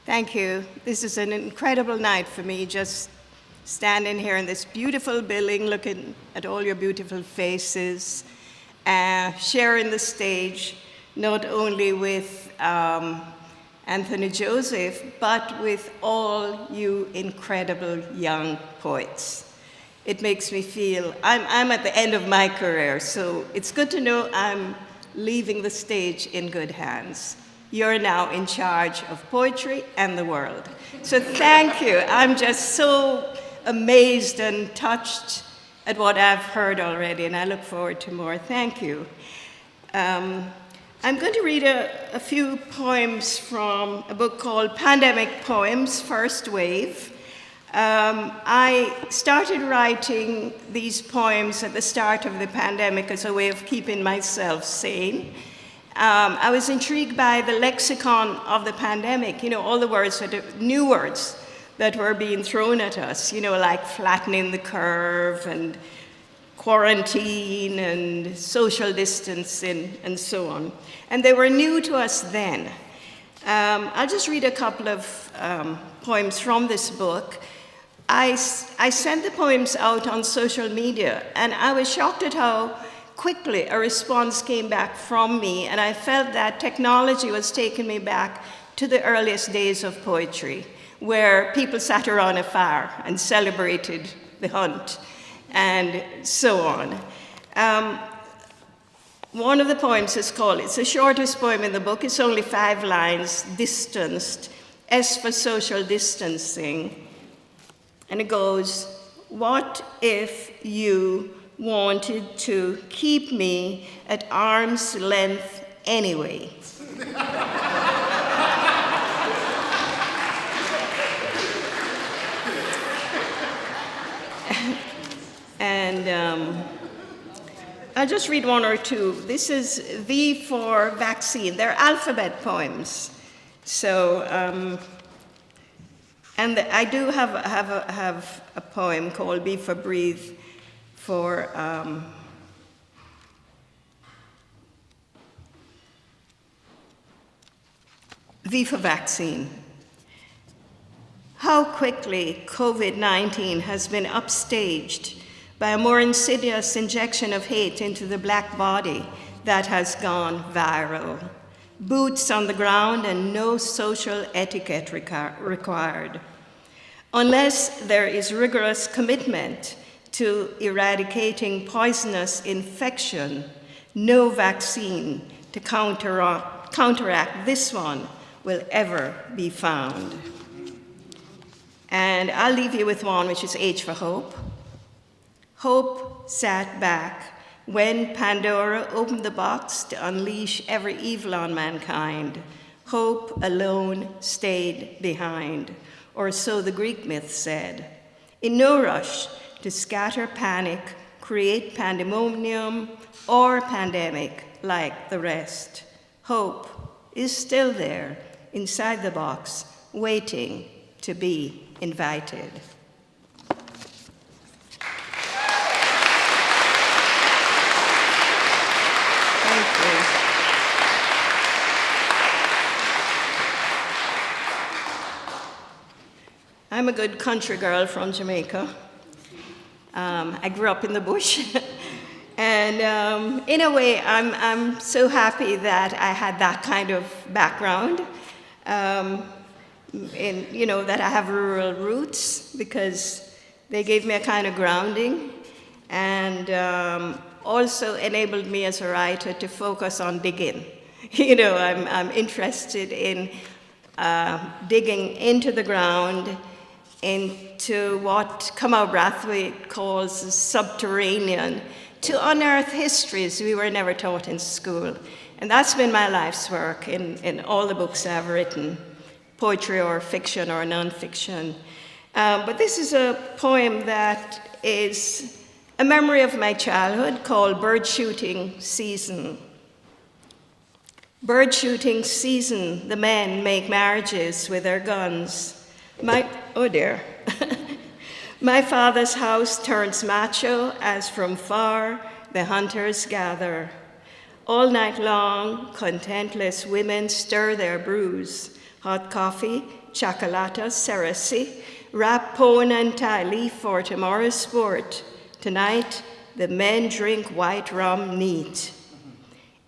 Thank you. This is an incredible night for me, just standing here in this beautiful building, looking at all your beautiful faces, sharing the stage, not only with Anthony Joseph, but with all you incredible young poets. It makes me feel, I'm at the end of my career, so it's good to know I'm leaving the stage in good hands. You're now in charge of poetry and the world. So thank you. I'm just so amazed and touched at what I've heard already, and I look forward to more. Thank you. I'm going to read a few poems from a book called Pandemic Poems, First Wave. I started writing these poems at the start of the pandemic as a way of keeping myself sane. I was intrigued by the lexicon of the pandemic, all the words, new words that were being thrown at us, like flattening the curve and quarantine and social distancing and so on. And they were new to us then. I'll just read a couple of poems from this book. I sent the poems out on social media, and I was shocked at how quickly a response came back from me, and I felt that technology was taking me back to the earliest days of poetry, where people sat around a fire and celebrated the hunt, and so on. One of the poems is called, it's the shortest poem in the book, it's only 5 lines, Distanced, S for social distancing, and it goes, what if you wanted to keep me at arm's length anyway? And I'll just read one or two. This is V for vaccine. They're alphabet poems. So, and I do have a poem called B for breathe for V for vaccine. How quickly COVID-19 has been upstaged by a more insidious injection of hate into the black body that has gone viral. Boots on the ground and no social etiquette required. Unless there is rigorous commitment to eradicating poisonous infection, no vaccine to counteract this one will ever be found. And I'll leave you with one, which is H for hope. Hope sat back when Pandora opened the box to unleash every evil on mankind. Hope alone stayed behind, or so the Greek myth said. In no rush to scatter panic, create pandemonium or pandemic like the rest. Hope is still there inside the box, waiting to be invited. Thank you. I'm a good country girl from Jamaica. I grew up in the bush. And in a way, I'm so happy that I had that kind of background, that I have rural roots, because they gave me a kind of grounding, and also enabled me as a writer to focus on digging. I'm interested in digging into the ground, into what Kamau Brathwaite calls subterranean, to unearth histories we were never taught in school. And that's been my life's work in all the books I've written, poetry or fiction or nonfiction. But this is a poem that is a memory of my childhood called Bird Shooting Season. Bird shooting season, the men make marriages with their guns. Oh dear. My father's house turns macho as from far the hunters gather. All night long, contentless women stir their brews, Hot coffee, chocolata, cerasi, wrap pone and tie leaf for tomorrow's sport. Tonight, the men drink white rum neat.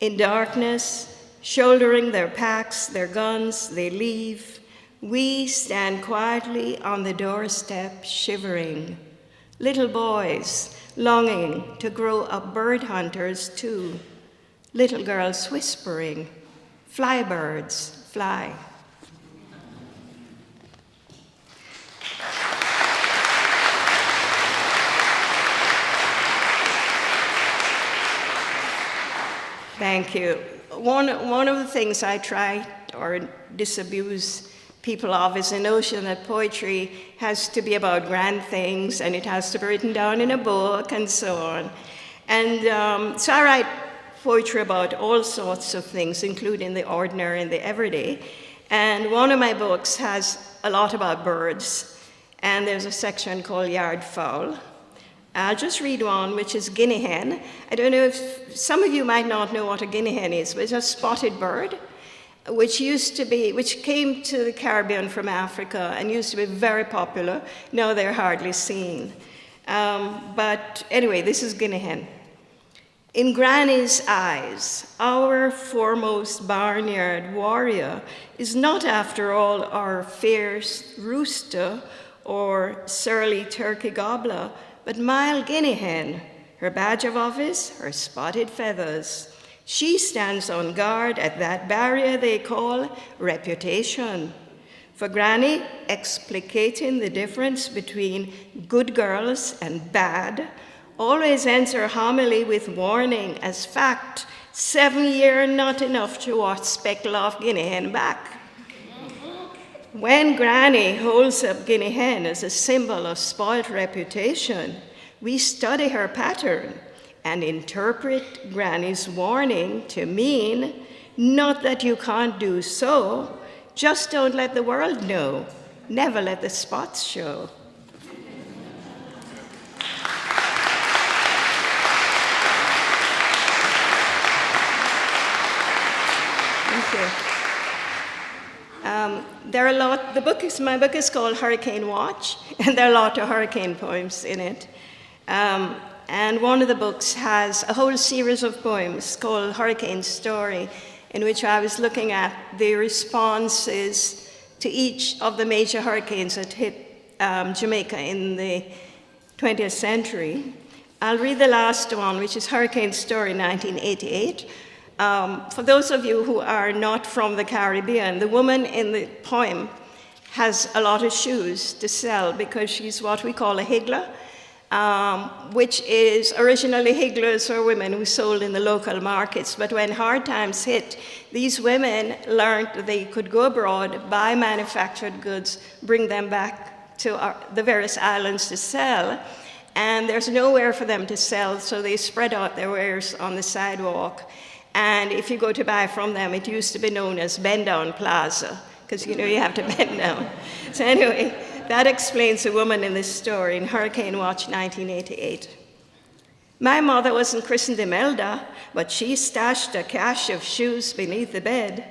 In darkness, shouldering their packs, their guns, they leave. We stand quietly on the doorstep, shivering. Little boys longing to grow up bird hunters too. Little girls whispering, fly birds, fly. Thank you. One of the things I try or disabuse people of is the notion that poetry has to be about grand things and it has to be written down in a book and so on. And so I write poetry about all sorts of things, including the ordinary and the everyday. And one of my books has a lot about birds, and there's a section called Yard Fowl. I'll just read one, which is guinea hen. I don't know if some of you might not know what a guinea hen is, but it's a spotted bird, which came to the Caribbean from Africa and used to be very popular. Now they're hardly seen. But anyway, this is guinea hen. In Granny's eyes, our foremost barnyard warrior is not, after all, our fierce rooster or surly turkey gobbler, but mild guinea hen, her badge of office, her spotted feathers. She stands on guard at that barrier they call reputation. For Granny, explicating the difference between good girls and bad always ends her homily with warning as fact, 7 year not enough to watch speckle off guinea hen back. When Granny holds up guinea hen as a symbol of spoiled reputation, we study her pattern and interpret Granny's warning to mean, not that you can't do so, just don't let the world know, never let the spots show. Thank you. There are a lot, my book is called Hurricane Watch, and there are a lot of hurricane poems in it. And one of the books has a whole series of poems called Hurricane Story, in which I was looking at the responses to each of the major hurricanes that hit Jamaica in the 20th century. I'll read the last one, which is Hurricane Story 1988. For those of you who are not from the Caribbean, the woman in the poem has a lot of shoes to sell because she's what we call a higgler, which is originally higglers were women who sold in the local markets. But when hard times hit, these women learned that they could go abroad, buy manufactured goods, bring them back to the various islands to sell. And there's nowhere for them to sell, so they spread out their wares on the sidewalk. And if you go to buy from them, it used to be known as Bend Down Plaza, because you have to bend down. So anyway, that explains the woman in this story in Hurricane Watch 1988. My mother wasn't christened Imelda, but she stashed a cache of shoes beneath the bed.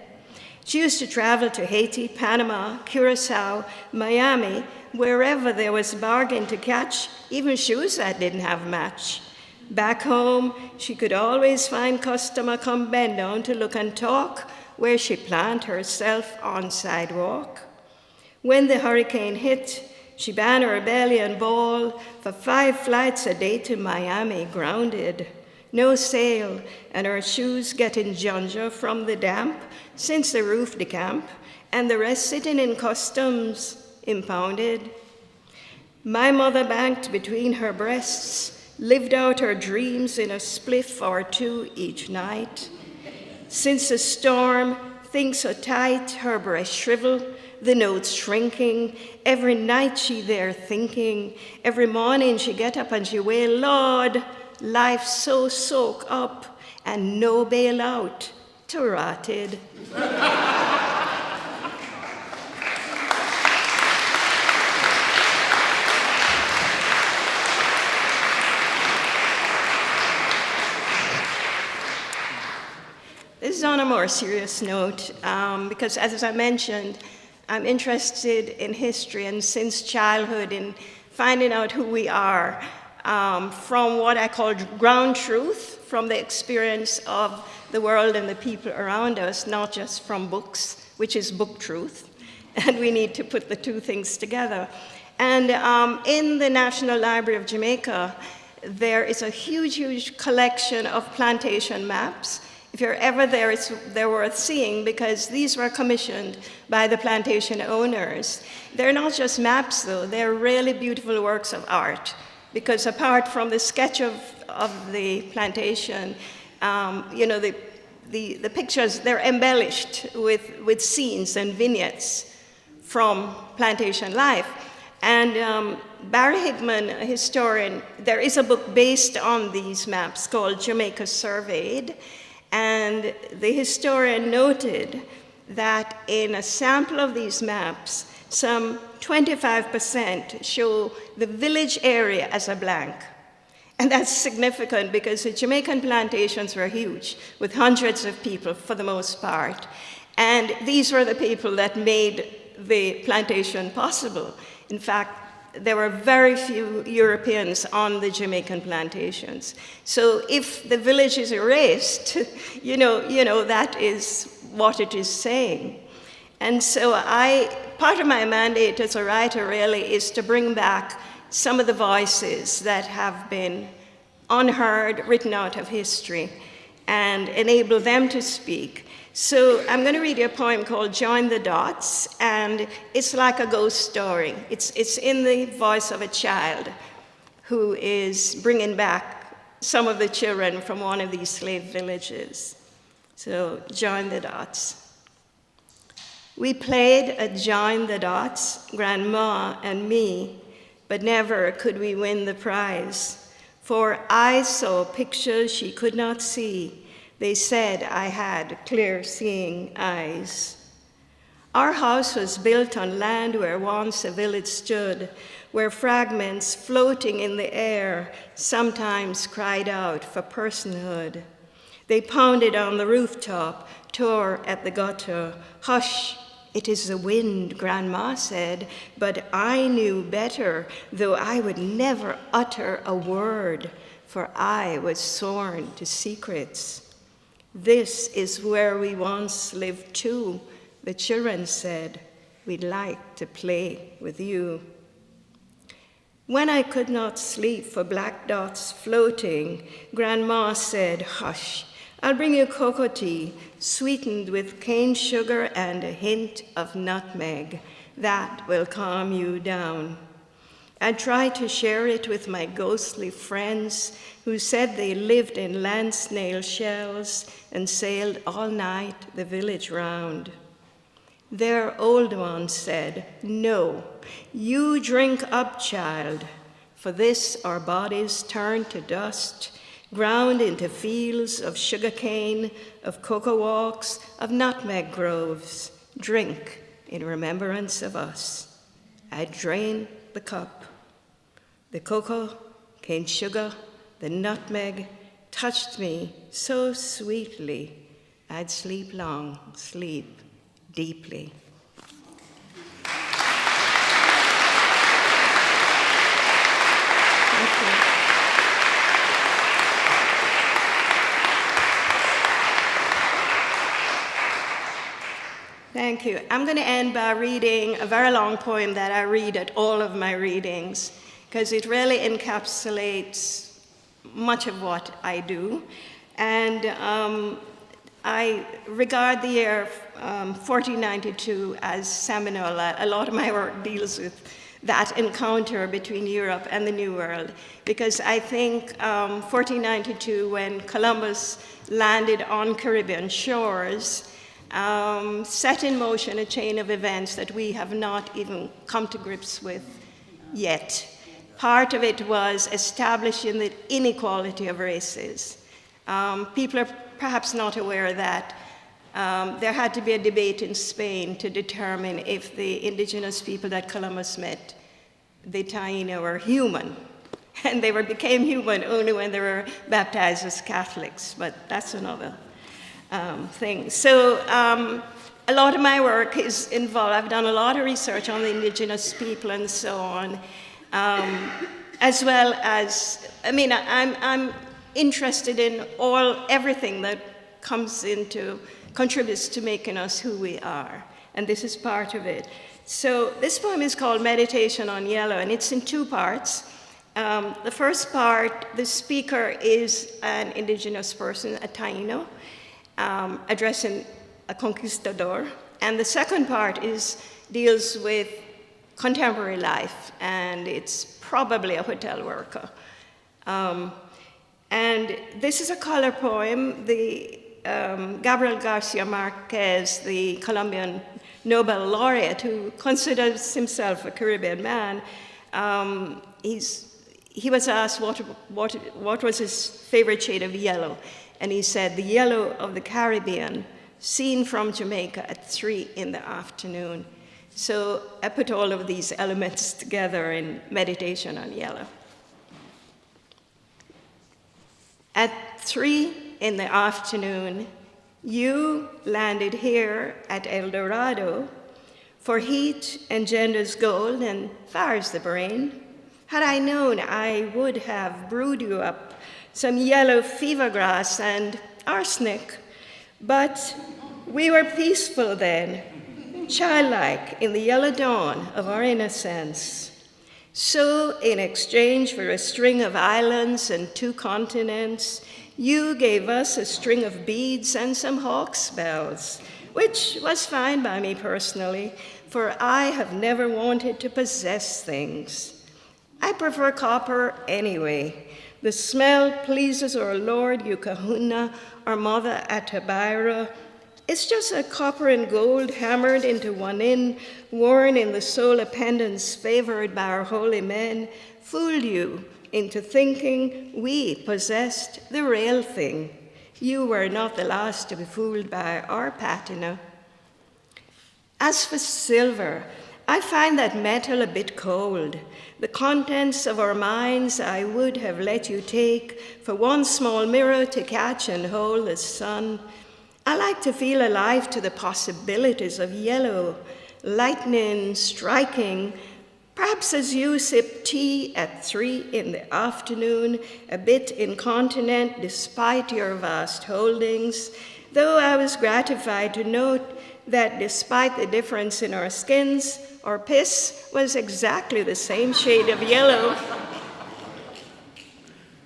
She used to travel to Haiti, Panama, Curacao, Miami, wherever there was bargain to catch, even shoes that didn't have match. Back home, she could always find customer come bend down to look and talk, where she plant herself on sidewalk. When the hurricane hit, she band her belly and bawl for 5 flights a day to Miami, grounded. No sail, and her shoes getting ginger from the damp since the roof decamp, and the rest sitting in customs, impounded. My mother banked between her breasts, lived out her dreams in a spliff or 2 each night. Since the storm, things so tight, her breast shrivel, the notes shrinking. Every night she there thinking. Every morning she get up and she wail, Lord, life so soak up and no bailout to rotted. This is on a more serious note, because as I mentioned, I'm interested in history and since childhood in finding out who we are from what I call ground truth, from the experience of the world and the people around us, not just from books, which is book truth. And we need to put the two things together. And in the National Library of Jamaica, there is a huge, huge collection of plantation maps. If you're ever there, they're worth seeing because these were commissioned by the plantation owners. They're not just maps, though. They're really beautiful works of art because apart from the sketch of the plantation, the pictures, they're embellished with scenes and vignettes from plantation life. And Barry Hickman, a historian, there is a book based on these maps called Jamaica Surveyed. And the historian noted that in a sample of these maps, some 25% show the village area as a blank. And that's significant because the Jamaican plantations were huge, with hundreds of people for the most part. And these were the people that made the plantation possible. In fact, there were very few Europeans on the Jamaican plantations. So if the village is erased, that is what it is saying. And so part of my mandate as a writer really is to bring back some of the voices that have been unheard, written out of history, and enable them to speak. So I'm going to read you a poem called Join the Dots, and it's like a ghost story. It's in the voice of a child who is bringing back some of the children from one of these slave villages. So join the dots. We played at Join the Dots, Grandma and me, but never could we win the prize. For I saw pictures she could not see. They said I had clear-seeing eyes. Our house was built on land where once a village stood, where fragments floating in the air sometimes cried out for personhood. They pounded on the rooftop, tore at the gutter. Hush, it is the wind, Grandma said, but I knew better, though I would never utter a word, for I was sworn to secrets. This is where we once lived too, the children said. We'd like to play with you. When I could not sleep for black dots floating, Grandma said, hush, I'll bring you cocoa tea, sweetened with cane sugar and a hint of nutmeg. That will calm you down. I tried to share it with my ghostly friends who said they lived in land snail shells and sailed all night the village round. Their old ones said, no, you drink up, child, for this our bodies turn to dust, ground into fields of sugarcane, of cocoa walks, of nutmeg groves. Drink in remembrance of us. I drain the cup. The cocoa, cane sugar, the nutmeg touched me so sweetly, I'd sleep long, sleep deeply. Thank you. Thank you. I'm going to end by reading a very long poem that I read at all of my readings, because it really encapsulates much of what I do. And I regard the year 1492 as seminal. A lot of my work deals with that encounter between Europe and the New World, because I think 1492, when Columbus landed on Caribbean shores, set in motion a chain of events that we have not even come to grips with yet. Part of it was establishing the inequality of races. People are perhaps not aware that there had to be a debate in Spain to determine if the indigenous people that Columbus met, the Taíno, were human. And they became human only when they were baptized as Catholics, but that's another thing. So a lot of my work is involved, I've done a lot of research on the indigenous people and so on, as well as, I'm interested in everything that contributes to making us who we are, and this is part of it. So this poem is called Meditation on Yellow, and it's in two parts. The first part, the speaker is an indigenous person, a Taino, addressing a conquistador. And the second part deals with contemporary life, and it's probably a hotel worker. And this is a color poem. Gabriel Garcia Marquez, the Colombian Nobel laureate, who considers himself a Caribbean man, he was asked what was his favorite shade of yellow, and he said, the yellow of the Caribbean, seen from Jamaica at 3 in the afternoon. So I put all of these elements together in Meditation on Yellow. At 3 in the afternoon, you landed here at El Dorado, for heat engenders gold and fires the brain. Had I known, I would have brewed you up some yellow fever grass and arsenic, but we were peaceful then, childlike in the yellow dawn of our innocence. So in exchange for a string of islands and 2 continents, you gave us a string of beads and some hawk's bells, which was fine by me personally, for I have never wanted to possess things. I prefer copper anyway. The smell pleases our Lord Ukahuna, our mother Atabyra. It's just a copper and gold hammered into one end, worn in the solar pendants favored by our holy men, fooled you into thinking we possessed the real thing. You were not the last to be fooled by our patina. As for silver, I find that metal a bit cold. The contents of our minds I would have let you take for one small mirror to catch and hold the sun. I like to feel alive to the possibilities of yellow, lightning striking, perhaps as you sip tea at 3 in the afternoon, a bit incontinent despite your vast holdings, though I was gratified to note that despite the difference in our skins, our piss was exactly the same shade of yellow.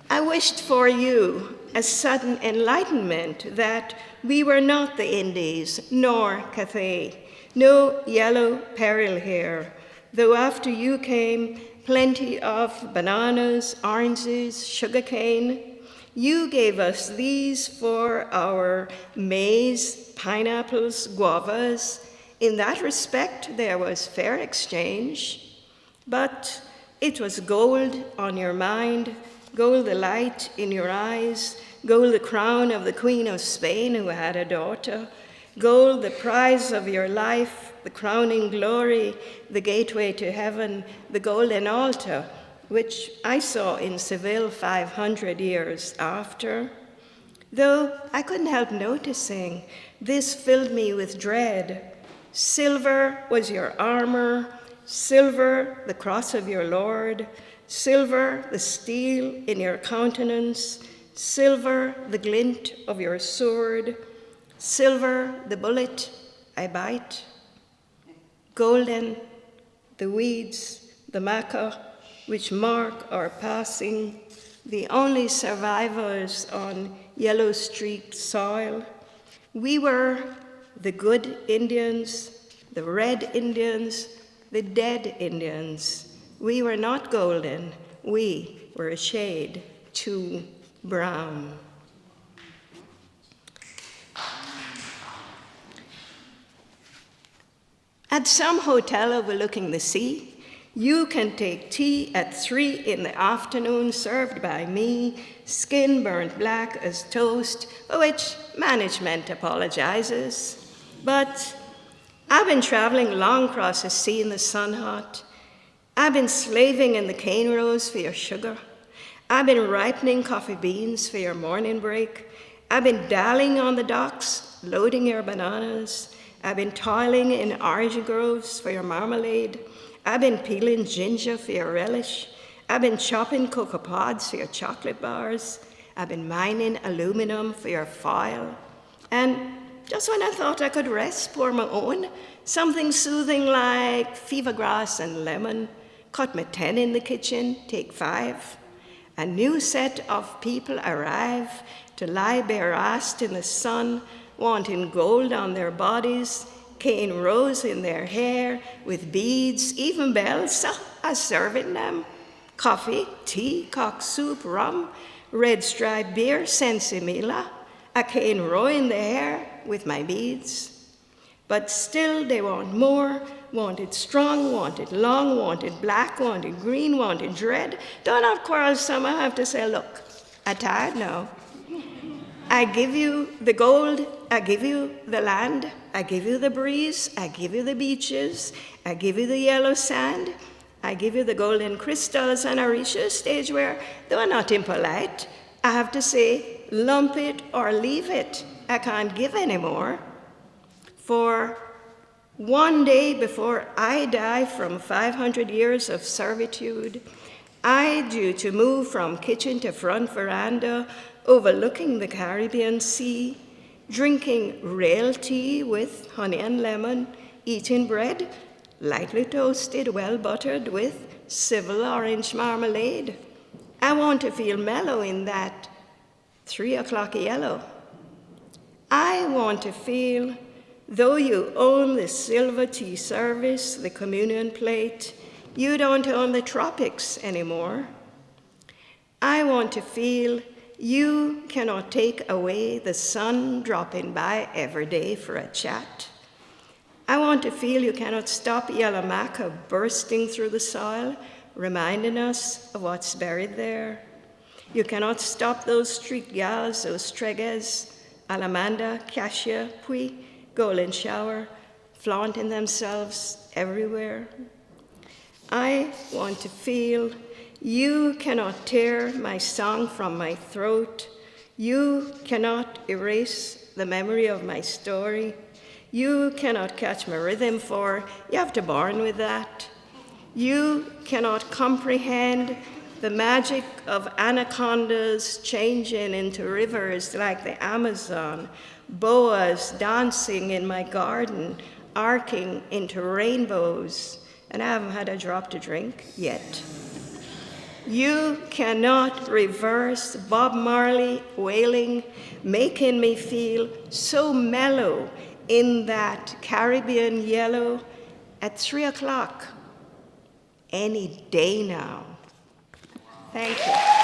I wished for you a sudden enlightenment that we were not the Indies, nor Cathay, no yellow peril here, though after you came plenty of bananas, oranges, sugarcane. You gave us these for our maize, pineapples, guavas. In that respect, there was fair exchange, but it was gold on your mind, gold the light in your eyes, gold the crown of the Queen of Spain who had a daughter, gold the prize of your life, the crowning glory, the gateway to heaven, the golden altar, which I saw in Seville 500 years after. Though I couldn't help noticing, this filled me with dread. Silver was your armor, silver the cross of your Lord, silver the steel in your countenance, silver the glint of your sword, silver the bullet I bite, golden the weeds, the maca, which mark our passing, the only survivors on yellow-streaked soil. We were the good Indians, the red Indians, the dead Indians. We were not golden, we were a shade too brown. At some hotel overlooking the sea, you can take tea at 3 in the afternoon, served by me, skin burnt black as toast, for which management apologizes. But I've been traveling long across the sea in the sun hot. I've been slaving in the cane rows for your sugar. I've been ripening coffee beans for your morning break. I've been dallying on the docks, loading your bananas. I've been toiling in orange groves for your marmalade. I've been peeling ginger for your relish. I've been chopping cocoa pods for your chocolate bars. I've been mining aluminum for your foil. And just when I thought I could rest, pour my own, something soothing like fever grass and lemon. Cut me 10 in the kitchen, take 5. A new set of people arrive to lie bare-assed in the sun, wanting gold on their bodies, cane rose in their hair, with beads, even bells, so I serving them. Coffee, tea, cock soup, rum, red striped beer, sensimilla, a cane row in the hair with my beads. But still they want more, want it strong, want it long, want it black, want it green, want it red. Though not quarrelsome, I have to say, look, I'm tired now. I give you the gold, I give you the land, I give you the breeze, I give you the beaches, I give you the yellow sand, I give you the golden crystals, and I reach a stage where, though I'm not impolite, I have to say, lump it or leave it. I can't give anymore. For one day before I die from 500 years of servitude, I due to move from kitchen to front veranda, overlooking the Caribbean Sea, drinking real tea with honey and lemon, eating bread, lightly toasted, well buttered with civil orange marmalade. I want to feel mellow in that 3 o'clock yellow. I want to feel, though you own the silver tea service, the communion plate, you don't own the tropics anymore. I want to feel you cannot take away the sun dropping by every day for a chat. I want to feel you cannot stop yellow maca bursting through the soil, reminding us of what's buried there. You cannot stop those street gals, those treges, Alamanda, Cassia, Pui, Golden Shower, flaunting themselves everywhere. I want to feel you cannot tear my song from my throat. You cannot erase the memory of my story. You cannot catch my rhythm, for you have to born with that. You cannot comprehend the magic of anacondas changing into rivers like the Amazon, boas dancing in my garden, arcing into rainbows, and I haven't had a drop to drink yet. You cannot reverse Bob Marley wailing, making me feel so mellow in that Caribbean yellow at 3 o'clock any day now. Thank you.